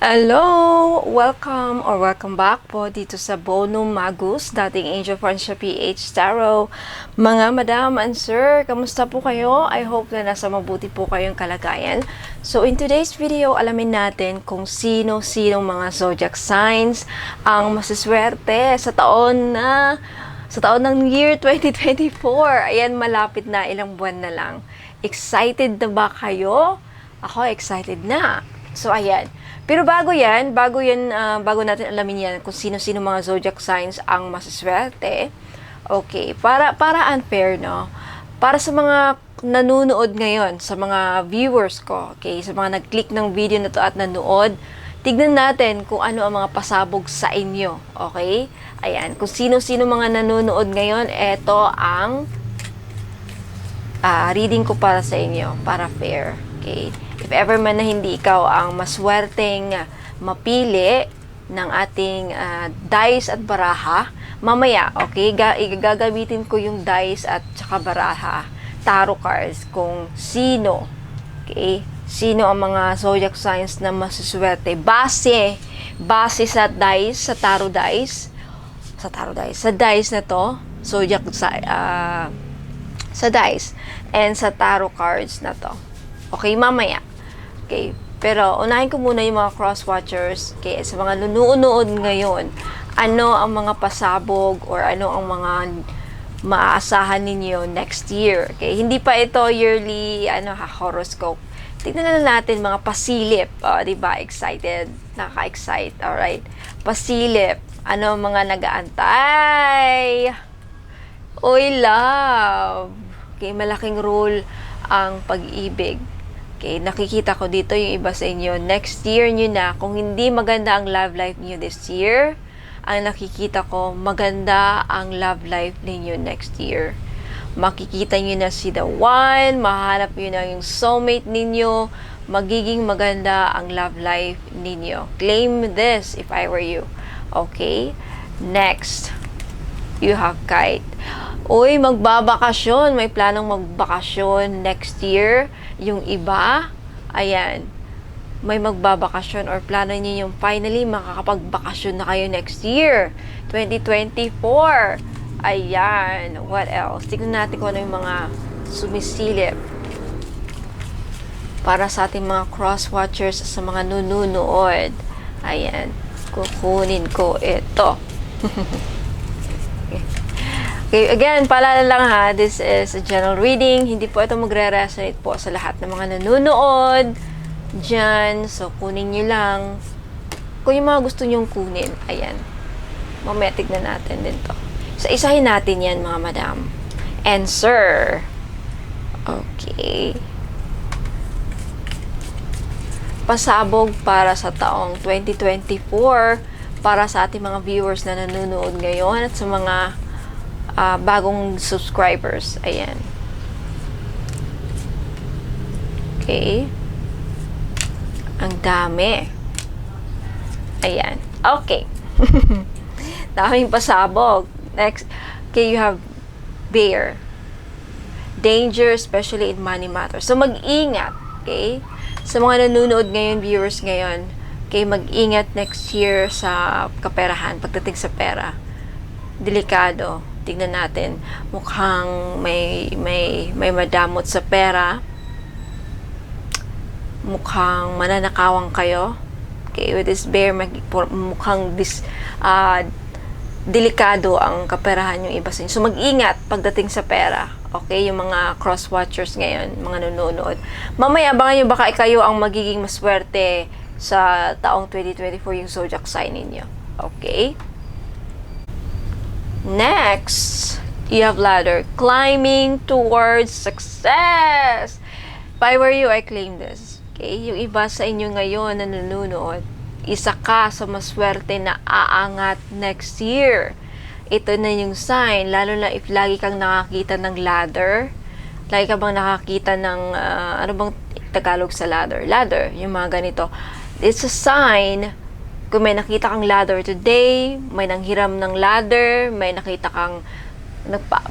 Hello! Welcome back po dito sa Bonum Magus, dating Angel Francia PH Tarot. Mga madam and sir, kamusta po kayo? I hope na nasa mabuti po kayong kalagayan. So in today's video, alamin natin kung sino-sinong mga zodiac signs ang masiswerte sa taon ng year 2024. Ayan, malapit na, ilang buwan na lang. Excited na ba kayo? Ako excited na. So ayan. Pero bago natin alamin yan kung sino-sino mga zodiac signs ang masiswerte. Okay, para unfair, no? Para sa mga nanonood ngayon, sa mga viewers ko, okay, sa mga nag-click ng video na to at nanood, tignan natin kung ano ang mga pasabog sa inyo, okay? Ayan, kung sino-sino mga nanonood ngayon, eto ang reading ko para sa inyo, para fair, okay? If ever man na hindi ikaw ang maswerteng mapili ng ating dice at baraha, mamaya, okay, gagamitin ko yung dice at saka baraha, tarot cards, kung sino, okay, sino ang mga zodiac signs na masiswerte base sa dice, sa dice na to, zodiac sa dice and sa tarot cards na to. Okay, mamaya. Okay, pero unahin ko muna yung mga cross-watchers. Okay, sa mga nunood ngayon, ano ang mga pasabog or ano ang mga maaasahan ninyo next year? Okay, hindi pa ito yearly horoscope. Tignan na natin mga pasilip, di ba? Excited, nakaka-excite. All right. Pasilip, ano ang mga nag-aantay? Oy, love. Okay, malaking role ang pag-ibig. Okay, nakikita ko dito yung iba sa inyo. Next year nyo na, kung hindi maganda ang love life niyo this year, ang nakikita ko, maganda ang love life niyo next year. Makikita nyo na si the one, mahanap nyo na yung soulmate ninyo, magiging maganda ang love life ninyo. Claim this if I were you. Okay? Next, you have kite. Uy, magbabakasyon. May planong magbakasyon next year. Yung iba, ayan, may magbabakasyon or plano niyo yung finally makakapagbakasyon na kayo next year, 2024. Ayan, what else? Tignan natin kung ano yung mga sumisilip para sa ating mga cross-watchers, sa mga nununood. Ayan, kukunin ko ito. Okay, again, paalala lang ha, this is a general reading. Hindi po ito magre-resonate po sa lahat ng mga nanonood dyan. So, kunin nyo lang. Kung yung mga gusto nyong kunin, ayan. Mamaya tignan natin din to. So, isahin natin yan, mga madam. And sir. Okay. Pasabog para sa taong 2024 para sa ating mga viewers na nanonood ngayon at sa mga bagong subscribers. Ayan. Okay. Ang dami. Ayan. Okay. Daming pasabog. Next. Okay, you have bear. Danger, especially in money matters. So, mag-ingat. Okay? Sa mga nanonood ngayon, viewers ngayon, okay, mag-ingat next year sa kaperahan, pagdating sa pera. Delikado. Tignan natin, mukhang may madamot sa pera, mukhang mananakawan kayo. Okay, with this bear, mukhang delikado ang kaperahan yung iba sa inyo. So, mag-ingat pagdating sa pera. Okay, yung mga cross-watchers ngayon, mga nanonood. Mamaya, abangan nyo, baka kayo ang magiging maswerte sa taong 2024 yung zodiac sign ninyo. Okay? Next, you have ladder. Climbing towards success. If I were you, I claim this. Okay? Yung iba sa inyo ngayon na nanonood, isa ka sa maswerte na aangat next year. Ito na yung sign, lalo na if lagi kang nakakita ng ladder. Lagi ka bang nakakita ng, ano bang Tagalog sa ladder? Ladder, yung mga ganito. It's a sign. Kung may nakita kang ladder today, may nanghiram ng ladder, may nakita kang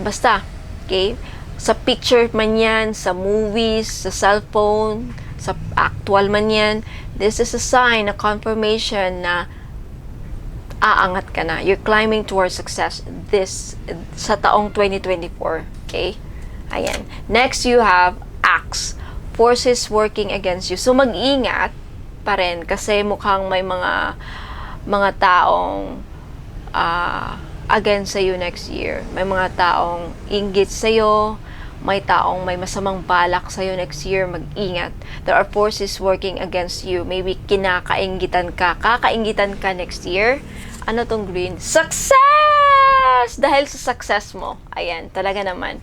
basta, okay? Sa picture man yan, sa movies, sa cellphone, sa actual man yan, This is a sign, a confirmation na aangat ka na. You're climbing towards success sa taong 2024. Okay? Ayan. Next, you have Axe. Forces working against you. So, mag-ingat pa rin kasi mukhang may mga taong against sa'yo next year. May mga taong inggit sa'yo, may taong may masamang balak sa'yo next year, mag-ingat. There are forces working against you. Maybe kakaingitan ka next year. Ano tong green? Success! Dahil sa success mo. Ayan, talaga naman.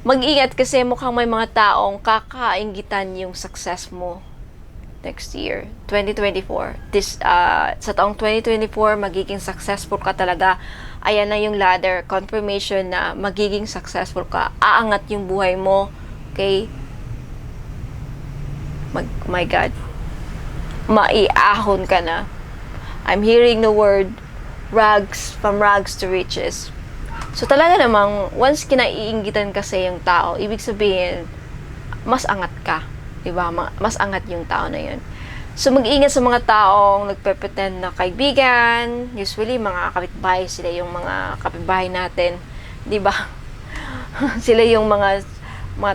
Mag-ingat kasi mukhang may mga taong kakaingitan yung success mo next year, 2024. Sa taong 2024, magiging successful ka talaga. Ayan na yung ladder, confirmation na magiging successful ka. Aangat yung buhay mo. Okay? My God. Maiahon ka na. I'm hearing the word from rags to riches. So talaga namang, once kinaiingitan kasi yung tao, ibig sabihin, mas angat ka. Diba? Mas angat yung tao na yun. So, mag-ingat sa mga taong nagpe-pretend na kaibigan. Usually, mga kapitbahay, sila yung mga kapitbahay natin. Diba? Sila yung mga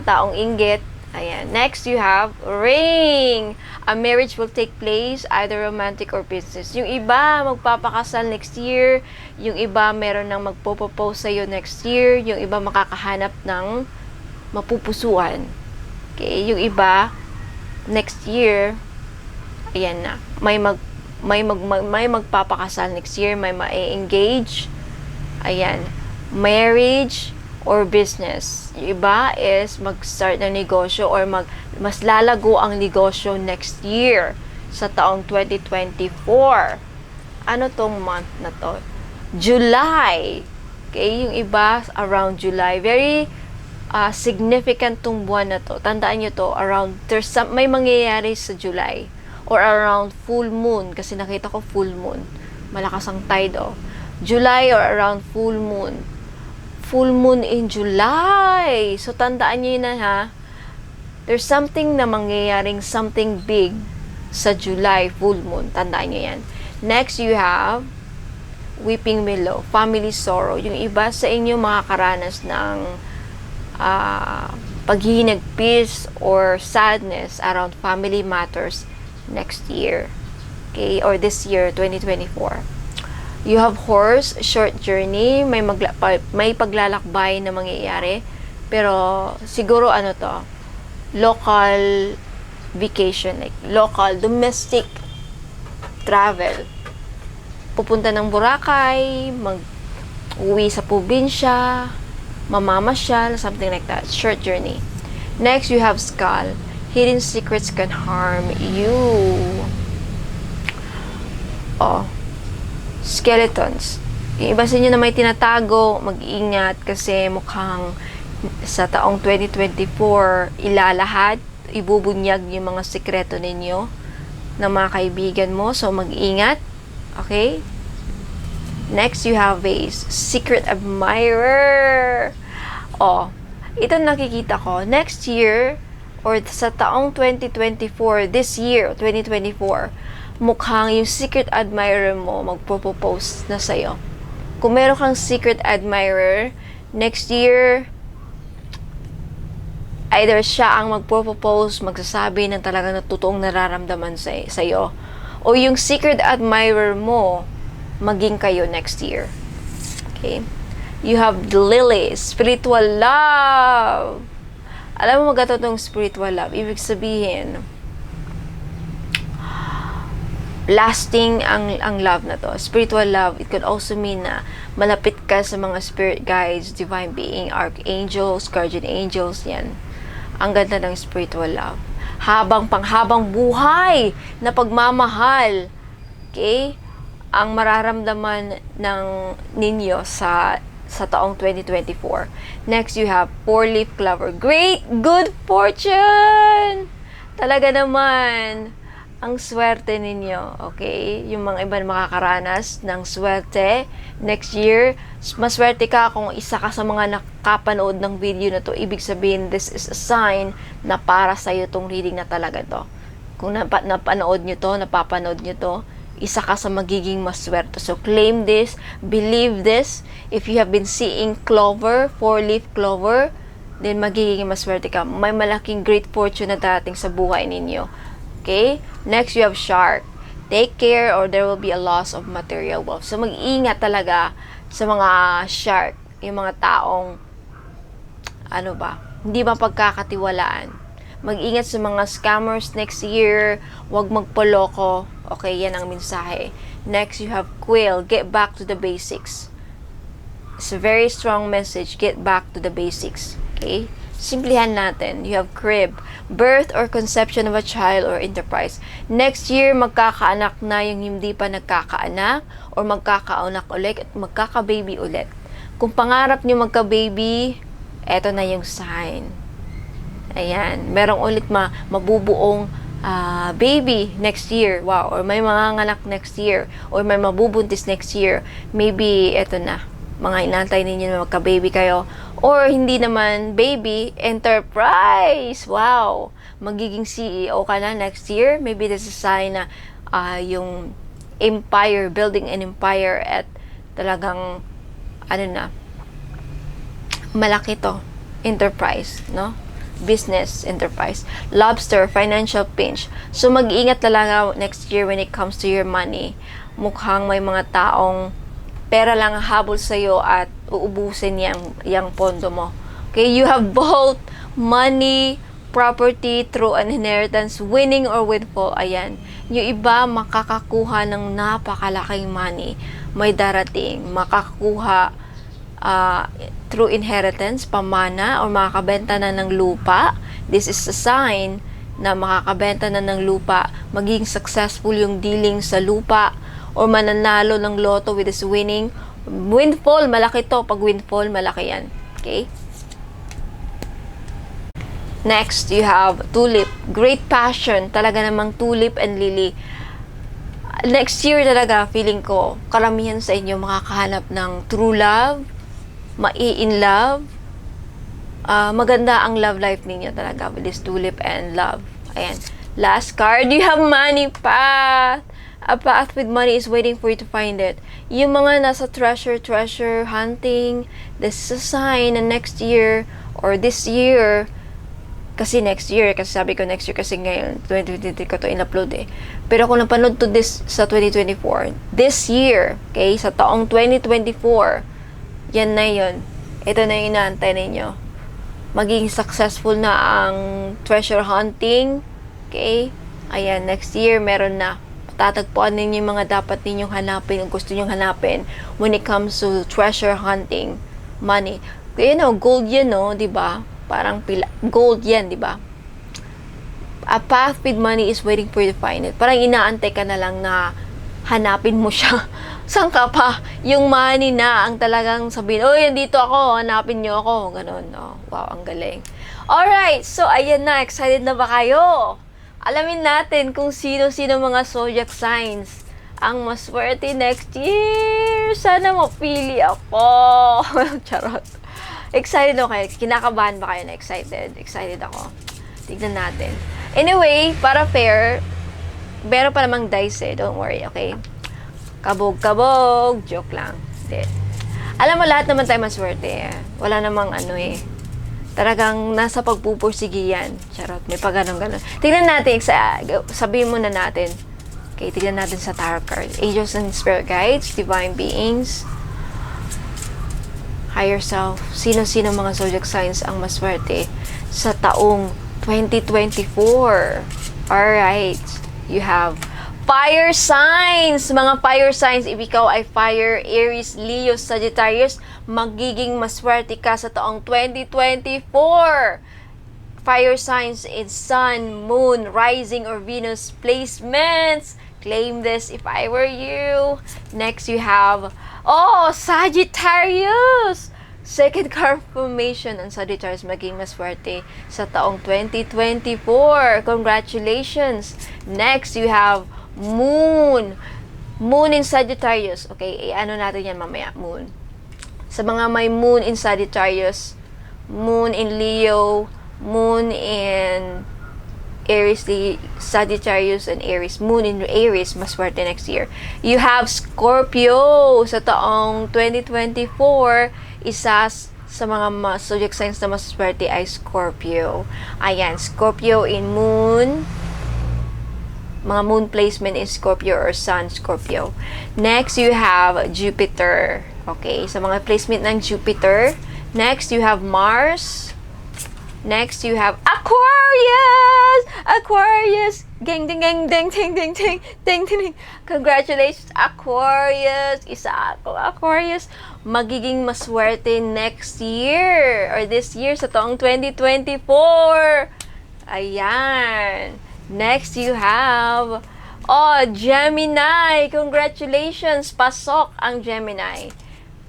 taong inggit. Ayan. Next, you have ring. A marriage will take place, either romantic or business. Yung iba, magpapakasal next year. Yung iba, meron nang magpo-propose sa'yo next year. Yung iba, makakahanap ng mapupusuan. Okay, yung iba next year, ayan na. May magpapakasal next year, may ma-engage. Ayan, marriage or business. Yung iba is mag-start ng negosyo or mas lalago ang negosyo next year sa taong 2024. Ano tong month na to? July. Okay, yung iba around July. Very significant tong buwan na to. Tandaan nyo to, may mangyayari sa July or around full moon kasi nakita ko full moon. Malakas ang tide, oh. July or around full moon. Full moon in July. So, tandaan nyo yun na, ha? There's something na mangyayaring something big sa July full moon. Tandaan nyo yan. Next, you have weeping willow, family sorrow. Yung iba sa inyo makakaranas ng paghihinag, peace or sadness around family matters next year. Okay? Or this year, 2024. You have horse, short journey, may paglalakbay na mangyayari. Pero siguro ano to, local vacation, like local, domestic travel. Pupunta ng Boracay, mag-uwi sa probinsya, mamamasyal, something like that. Short journey. Next, you have skull. Hidden secrets can harm you. Oh. Skeletons. Yung iba sa inyo na may tinatago, mag-iingat kasi mukhang sa taong 2024, ilalahad, ibubunyag yung mga sikreto ninyo ng mga kaibigan mo. So, mag-ingat. Okay? Next, you have vase. Secret admirer. Oh, ito nakikita ko. Next year, or sa taong 2024, this year, 2024, mukhang yung secret admirer mo magpo-propose na sa'yo. Kung meron kang secret admirer, next year, either siya ang magpo-propose, magsasabi ng talagang totoong nararamdaman sa'yo, o yung secret admirer mo, maging kayo next year. Okay? You have the lily, spiritual love. Alam mo magato tong spiritual love. Ibig sabihin, lasting ang love na to. Spiritual love, it could also mean na malapit ka sa mga spirit guides, divine being, archangels, guardian angels, yan. Ang ganda ng spiritual love. Panghabang buhay na pagmamahal. Okay? Ang mararamdaman ninyo sa taong 2024. Next, you have four-leaf clover. Great good fortune! Talaga naman, ang swerte ninyo, okay? Yung mga iba na makakaranas ng swerte next year, maswerte ka kung isa ka sa mga nakapanood ng video na to. Ibig sabihin, this is a sign na para sa'yo tong reading na talaga to. Kung napanood nyo to, napapanood nyo to, isa ka sa magiging maswerte. So, claim this, believe this. If you have been seeing clover, 4-leaf clover, then magiging maswerte ka. May malaking great fortune na darating sa buhay ninyo. Okay? Next, you have shark. Take care or there will be a loss of material wealth. So, mag-iingat talaga sa mga shark, yung mga taong, hindi mapagkakatiwalaan. Mag-ingat sa mga scammers next year. Huwag magpaloko. Okay, yan ang mensahe. Next, you have quail. Get back to the basics. It's a very strong message. Get back to the basics. Okay? Simplihan natin. You have crib. Birth or conception of a child or enterprise. Next year, magkakaanak na yung hindi pa nagkakaanak or magkakaanak ulit at magkaka-baby ulit. Kung pangarap nyo magka-baby, eto na yung sign. Ayan, merong ulit mabubuong baby next year. Wow, or may mga anak next year, or may mabubuntis next year. Maybe, eto na, mga inantay ninyo na magka-baby kayo. Or, hindi naman baby, enterprise. Wow, magiging CEO ka na next year. Maybe this is a sign na yung empire, building an empire at talagang, malaki to. Enterprise, no? Business, enterprise. Lobster, financial pinch. So, mag-iingat talaga next year when it comes to your money. Mukhang may mga taong pera lang habol sa'yo at uubusin yung pondo mo. Okay, you have both money, property through an inheritance, winning or windfall. Ayan. Yung iba, makakakuha ng napakalaking money. May darating. Makakakuha through inheritance, pamana, or makakabenta na ng lupa. This is a sign na makakabenta na ng lupa, maging successful yung dealing sa lupa, or mananalo ng loto with this winning. Windfall, malaki to. Pag windfall, malaki yan. Okay? Next, you have tulip. Great passion. Talaga namang tulip and lily. Next year talaga, feeling ko, karamihan sa inyo makakahanap ng true love, mai-in love. Maganda ang love life ninyo talaga with this tulip and love. Ayan. Last card, you have money path. A path with money is waiting for you to find it. Yung mga nasa treasure hunting, this is a sign na next year or this year, kasi next year, kasi sabi ko next year kasi ngayon, 2023 ko to in-upload eh. Pero kung napanood to this sa 2024, this year, okay, sa taong 2024, yan na yun. Ito na yung inaantay ninyo. Maging successful na ang treasure hunting. Okay? Ayan, next year, meron na. Tatagpuan ninyo yung mga dapat ninyong hanapin, ang gusto ninyong hanapin when it comes to treasure hunting, money. Gold yan, no? Diba? Parang gold yan, diba? A path with money is waiting for you to find it. Parang inaantay ka na lang na hanapin mo siya. Saan ka pa? Yung money na ang talagang sabihin, andito ako, hanapin nyo ako. Ganon. Oh, wow, ang galing. Alright, so ayan na. Excited na ba kayo? Alamin natin kung sino-sino mga zodiac signs ang maswerte next year. Sana mapili ako. Charot. Excited ako kayo. Kinakabahan ba kayo na excited? Excited ako. Tignan natin. Anyway, para fair, meron pa namang dice eh. Don't worry, okay? Kabog-kabog. Joke lang. Hindi. Alam mo, lahat naman tayo maswerte. Wala namang talagang nasa pagpupursige yan. Charot. May pa ganon-ganon. Tignan natin. Sabihin muna natin. Okay, tignan natin sa tarot card. Angels and spirit guides, divine beings, higher self. Sino-sino mga zodiac signs ang maswerte sa taong 2024? Alright. You have fire signs! Mga fire signs, if ikaw ay fire, Aries, Leo, Sagittarius, magiging maswerte ka sa taong 2024. Fire signs in Sun, Moon, Rising, or Venus placements. Claim this if I were you. Next, you have, Sagittarius! Second confirmation ang Sagittarius maging maswerte sa taong 2024. Congratulations! Next, you have Moon. Moon in Sagittarius. Okay, ano natin yan mamaya, Moon. Sa mga may Moon in Sagittarius, Moon in Leo, Moon in Aries, the Sagittarius and Aries, Moon in Aries, maswerte next year. You have Scorpio sa taong 2024, isa sa mga zodiac signs na maswerte ay Scorpio. Ayan, Scorpio in Moon, mga moon placement in Scorpio or Sun Scorpio. Next, you have Jupiter. Okay, sa mga placement ng Jupiter. Next, you have Mars. Next, you have Aquarius! Aquarius! Gang, ding, gang, ding, ding, ding, ding, ding, ding. Congratulations, Aquarius! Isa ako, Aquarius. Magiging maswerte next year or this year sa taong 2024. Ayan. Next, you have Gemini. Congratulations! Pasok ang Gemini.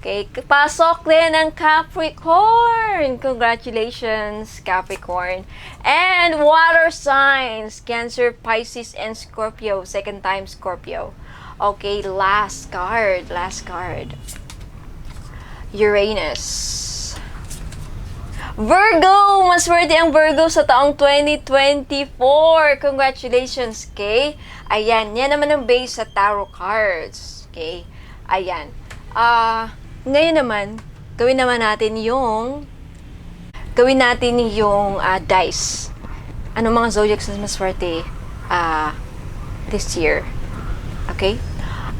Okay, pasok din ang Capricorn. Congratulations, Capricorn. And water signs, Cancer, Pisces, and Scorpio. Second time Scorpio. Okay, last card. Uranus. Virgo! Maswerte ang Virgo sa taong 2024. Congratulations, okay? Ayan, yan naman ang base sa tarot cards. Okay? Ayan. Ngayon naman, gawin natin yung dice. Ano mga zodiacs na maswerte this year. Okay?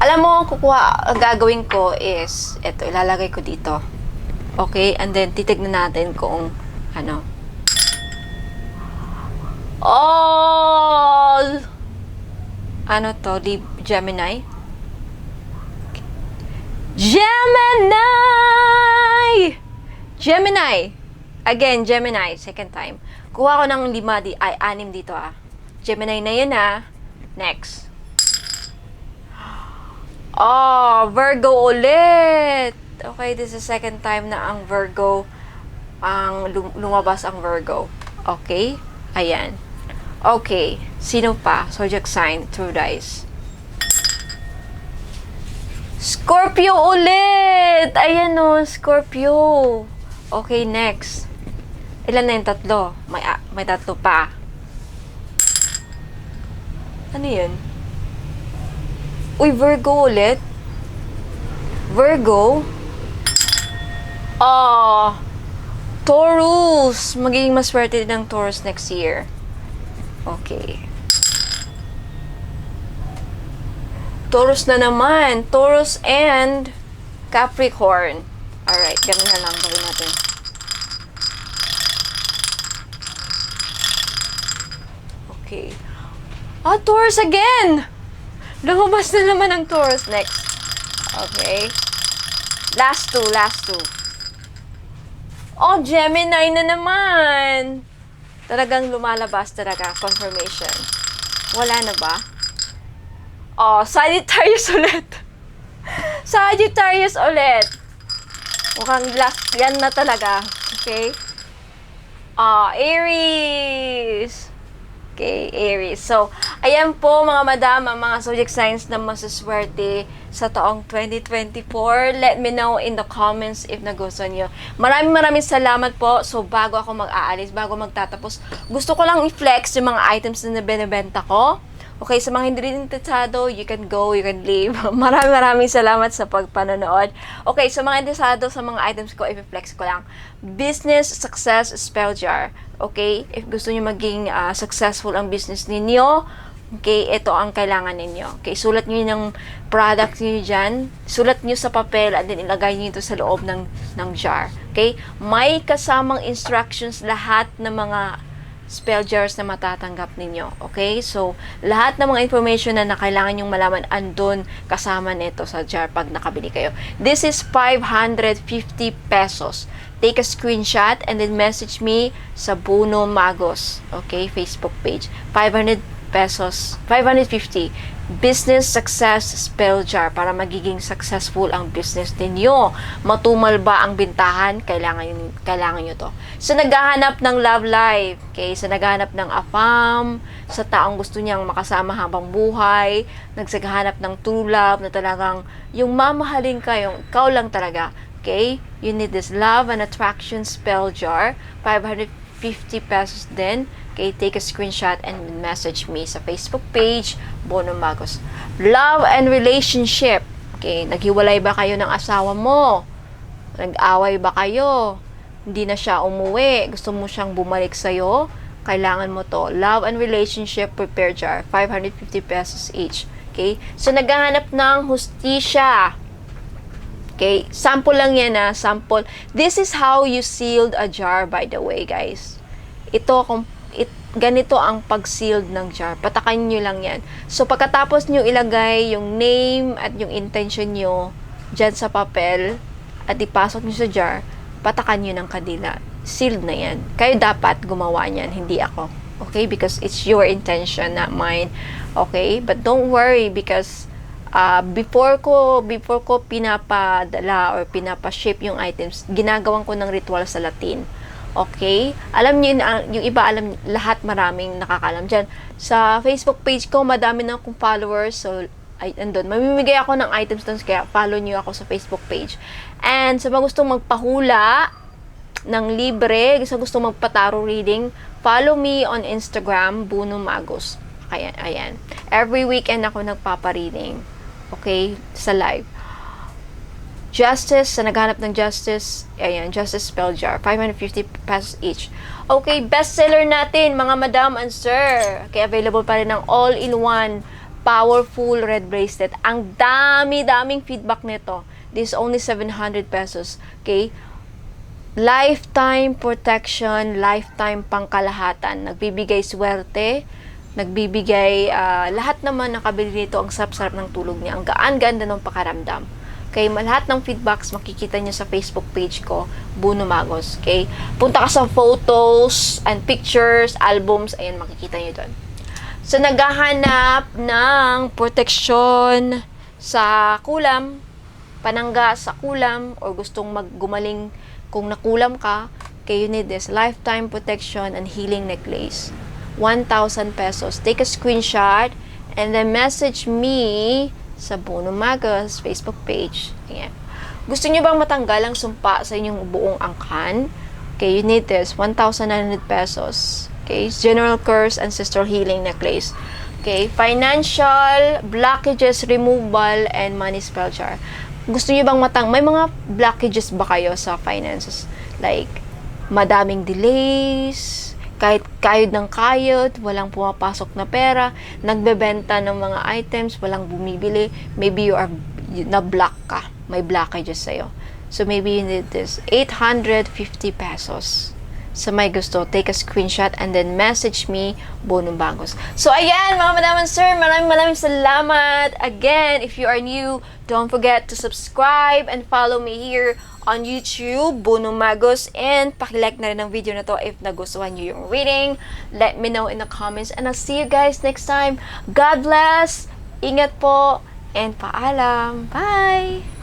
Alam mo, ang gagawin ko is, eto, ilalagay ko dito. Okay? And then, titignan natin kung, Gemini? Gemini! Again, Gemini. Second time. Kuha ko ng 6 dito Gemini na yun Next. Virgo ulit. Okay, this is second time na ang Virgo, lumabas ang Virgo. Okay? Ayan. Okay. Sino pa? Zodiac sign, through dice. Scorpio ulit! Ayan Scorpio. Okay, next. Ilan na yung tatlo? May tatlo pa. Ano yun? Uy, Virgo ulit? Virgo? Taurus! Magiging maswerte din ng Taurus next year. Okay. Taurus na naman. Taurus and Capricorn. Alright, ganun na lang gawin natin. Okay. Taurus again! Lumabas na naman ang Taurus next. Okay. Last two. Gemini na naman! Talagang lumalabas talaga. Confirmation. Wala na ba? Sagittarius ulit. Sagittarius ulit. Mukhang last yan na talaga. Okay? Aries. Okay, Aries. So, ayan po mga madam, ang mga zodiac signs na masuswerte sa taong 2024. Let me know in the comments if nagustuhan nyo. Maraming salamat po. So, bago ako mag-aalis, bago magtatapos, gusto ko lang i-flex yung mga items na binibenta ko. Okay, sa mga hindi rin interesado, you can go, you can leave. Maraming salamat sa pagpanonood. Okay, sa mga interesado sa mga items ko, i-flex ko lang. Business Success Spell Jar. Okay, if gusto niyo maging successful ang business ninyo, okay, ito ang kailangan ninyo. Okay, sulat niyo yung product niyo dyan. Sulat niyo sa papel and then ilagay niyo ito sa loob ng jar. Okay, may kasamang instructions lahat ng mga spell jars na matatanggap ninyo. Okay? So, lahat ng mga information na kailangan nyong malaman andun kasama nito sa jar pag nakabili kayo. This is 550 pesos. Take a screenshot and then message me sa Buno Magos. Okay? Facebook page. 500 pesos. 550. Business Success Spell Jar para magiging successful ang business ninyo. Matumal ba ang bintahan? Kailangan nyo to. Sa naghahanap ng love life, okay? Sa naghahanap ng afam, sa taong gusto niyang makasama habang buhay, nagsahanap ng true love na talagang yung mamahalin kayo, ikaw lang talaga. Okay? You need this Love and Attraction Spell Jar. 550 pesos din. Okay, take a screenshot and message me sa Facebook page, Bono Magos. Love and relationship. Okay, naghiwalay ba kayo ng asawa mo? Nag-away ba kayo? Hindi na siya umuwi. Gusto mo siyang bumalik sa'yo? Kailangan mo to. Love and relationship prepare jar. 550 pesos each. Okay? So, naghahanap ng hustisya. Okay? Sample lang yan sample. This is how you sealed a jar, by the way, guys. Ganito ang pag-sealed ng jar. Patakan nyo lang yan. So, pagkatapos nyo ilagay yung name at yung intention nyo dyan sa papel at ipasok nyo sa jar, patakan nyo ng kadila. Sealed na yan. Kayo dapat gumawa niyan, hindi ako. Okay? Because it's your intention, not mine. Okay? But don't worry because before ko pinapadala or pinapa-ship yung items, ginagawan ko ng ritual sa Latin. Okay? Alam niyo yung iba, lahat maraming nakakalam dyan. Sa Facebook page ko, madami na akong followers. So, andun. Mamimigay ako ng items doon. Kaya follow niyo ako sa Facebook page. And sa mga gustong magpahula ng libre, sa gustong magpataro reading, follow me on Instagram, Bono Magos. Ayan. Every weekend ako nagpapa-reading. Okay? Sa live. Justice, sa naghanap ng justice, ayan, justice spell jar, 550 pesos each. Okay, bestseller natin, mga madam and sir. Okay, available pa rin ng all-in-one powerful red bracelet. Ang daming feedback nito. This is only 700 pesos. Okay? Lifetime protection, lifetime pangkalahatan. Nagbibigay swerte, nagbibigay, lahat naman nakabili nito, ang sarap-sarap ng tulog niya. Ang gaan-ganda ng pakaramdam. Okay, lahat ng feedbacks makikita nyo sa Facebook page ko, Bono Magos. Okay? Punta ka sa photos and pictures, albums, ayan, makikita nyo doon. So, naghahanap ng protection sa kulam, panangga sa kulam, or gustong gumaling kung nakulam ka, okay, you need this lifetime protection and healing necklace. 1,000 pesos. Take a screenshot and then message me sa Bono Magos Facebook page. Ayan. Gusto niyo bang matanggal ang sumpa sa inyong buong angkan? Okay, you need this. 1,900 pesos. Okay, general curse, ancestral healing necklace. Okay, financial blockages removal and money spell jar. Gusto niyo bang may mga blockages ba kayo sa finances? Like, madaming delays, kahit kayod ng kayod, walang pumapasok na pera, nagbebenta ng mga items, walang bumibili, maybe na-block ka, may blockages sa'yo. So, maybe you need this, 850 pesos. Sa may gusto, take a screenshot and then message me, Bono Magos. So, ayan, mga madam and sir, maraming salamat. Again, if you are new, don't forget to subscribe and follow me here on YouTube, Bono Magos, and pakilike na rin ang video na to if nagustuhan nyo yung reading. Let me know in the comments, and I'll see you guys next time. God bless, ingat po, and paalam. Bye!